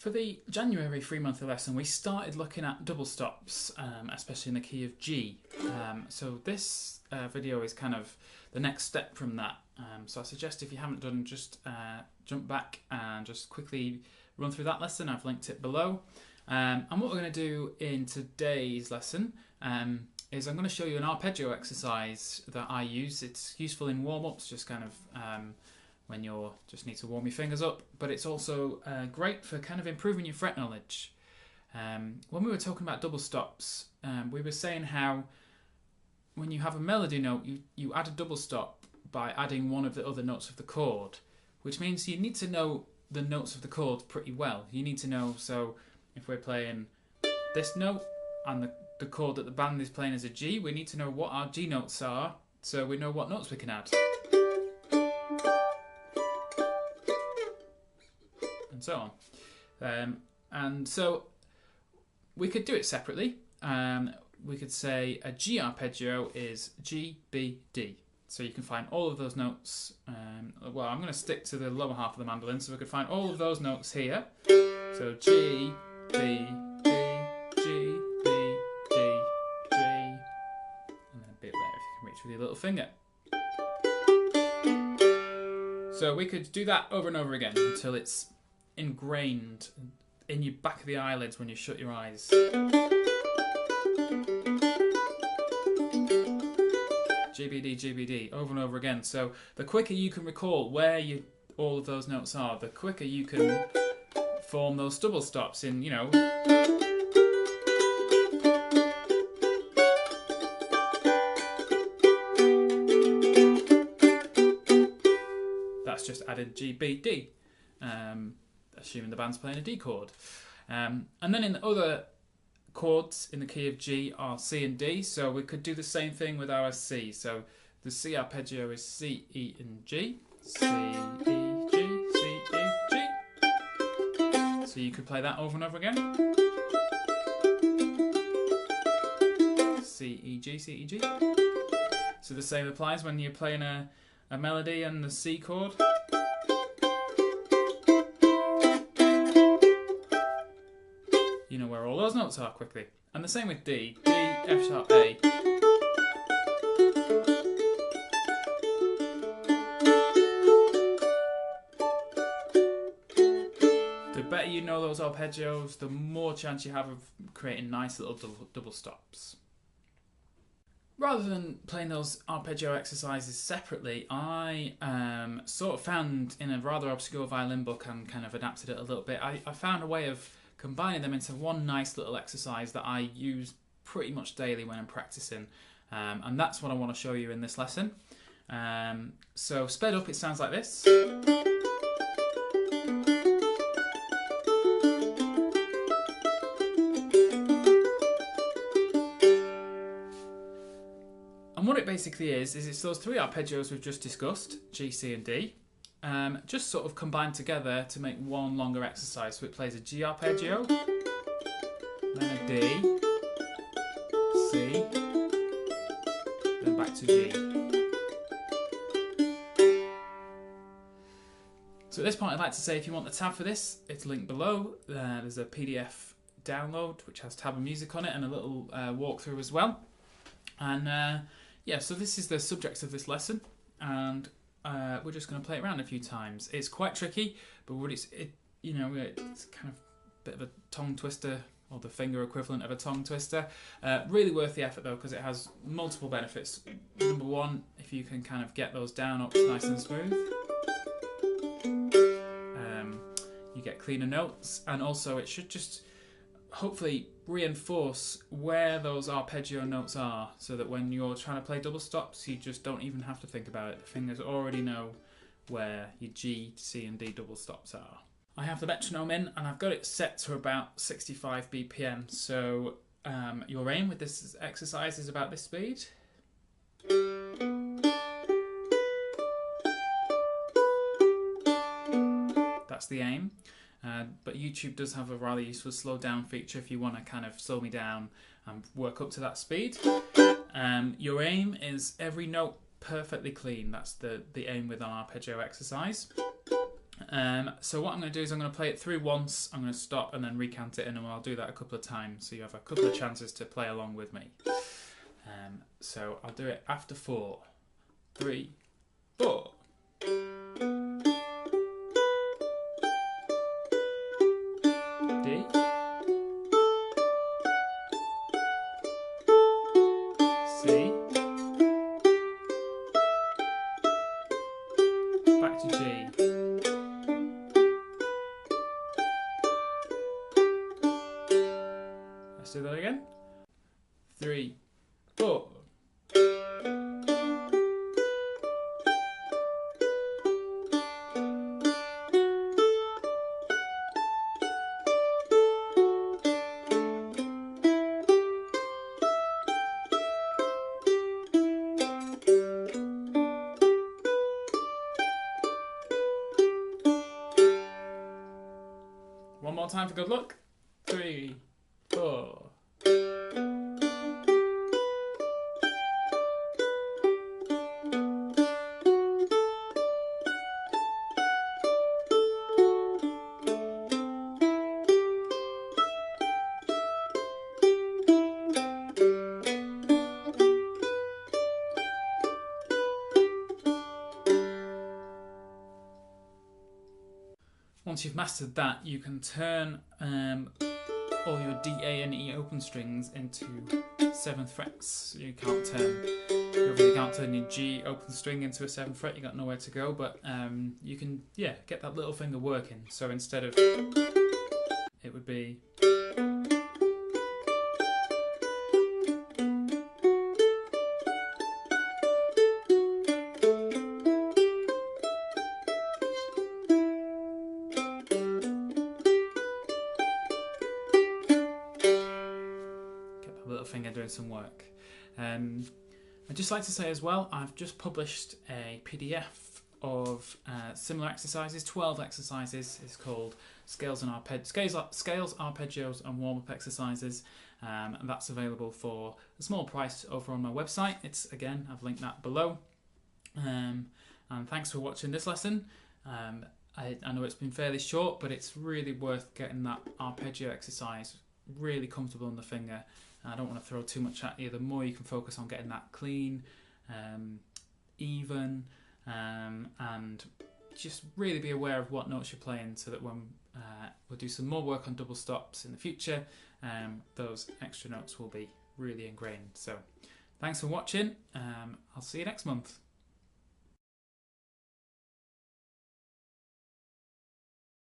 For the January 3-monthly lesson, we started looking at double stops, especially in the key of G. So this video is kind of the next step from that. So I suggest if you haven't done, just jump back and just quickly run through that lesson. I've linked it below. And what we're going to do in today's lesson is I'm going to show you an arpeggio exercise that I use. It's useful in warm-ups, just kind of when you just need to warm your fingers up, but it's also great for kind of improving your fret knowledge. When we were talking about double stops, we were saying how when you have a melody note, you add a double stop by adding one of the other notes of the chord, which means you need to know the notes of the chord pretty well. You need to know, so if we're playing this note and the chord that the band is playing is a G, we need to know what our G notes are so we know what notes we can add. And so on. And so we could do it separately. We could say a G arpeggio is G, B, D. So you can find all of those notes. Well, I'm going to stick to the lower half of the mandolin, so we could find all of those notes here. So G, B, D, G, B, D, G, and then a bit there if you can reach with your little finger. So we could do that over and over again until it's ingrained in your back of the eyelids when you shut your eyes. GBD, GBD, over and over again. So the quicker you can recall where all of those notes are, the quicker you can form those double stops in, you know. That's just added GBD. Assuming the band's playing a D chord. And then in the other chords in the key of G are C and D, so we could do the same thing with our C. So the C arpeggio is C, E and G. C, E, G, C, E, G. So you could play that over and over again. C, E, G, C, E, G. So the same applies when you're playing a melody and the C chord. You know where all those notes are quickly. And the same with D. D, F sharp, A. The better you know those arpeggios, the more chance you have of creating nice little double stops. Rather than playing those arpeggio exercises separately, I sort of found in a rather obscure violin book and kind of adapted it a little bit, I found a way of combining them into one nice little exercise that I use pretty much daily when I'm practicing, and that's what I want to show you in this lesson. So sped up, it sounds like this. And what it basically is it's those three arpeggios we've just discussed, G, C and D. Just sort of combined together to make one longer exercise. So it plays a G arpeggio, then a D, C, then back to G. So at this point I'd like to say if you want the tab for this, it's linked below. There's a PDF download which has tab and music on it and a little walkthrough as well. And yeah, so this is the subject of this lesson, and we're just going to play it around a few times. It's quite tricky, but it's kind of a bit of a tongue twister, or the finger equivalent of a tongue twister. Really worth the effort though, because it has multiple benefits. Number one, if you can kind of get those down up nice and smooth, you get cleaner notes, and also it should just hopefully reinforce where those arpeggio notes are, so that when you're trying to play double stops, you just don't even have to think about it. The fingers already know where your G, C and D double stops are. I have the metronome in and I've got it set to about 65 BPM, so your aim with this exercise is about this speed. That's the aim. But YouTube does have a rather useful slow down feature if you want to kind of slow me down and work up to that speed. Your aim is every note perfectly clean. That's the aim with an arpeggio exercise. So what I'm going to do is I'm going to play it through once, I'm going to stop and then recount it, and I'll do that a couple of times so you have a couple of chances to play along with me. So I'll do it after 4, 3, 4. D, C, back to G, let's do that again, 3, 4. One more time for good luck. 3, 4. Once you've mastered that, you can turn all your D, A and E open strings into 7th frets. You obviously can't turn your G open string into a 7th fret, you've got nowhere to go, but you can, get that little finger working. So instead of, it would be... little finger doing some work. I'd just like to say as well, I've just published a PDF of similar exercises, 12 exercises. It's called Scales, Arpeggios and Warm-Up Exercises, and that's available for a small price over on my website. Again, I've linked that below. And thanks for watching this lesson. I know it's been fairly short, but it's really worth getting that arpeggio exercise really comfortable on the finger. I don't want to throw too much at you. The more you can focus on getting that clean, even, and just really be aware of what notes you're playing, so that when we'll do some more work on double stops in the future, those extra notes will be really ingrained. So thanks for watching. I'll see you next month.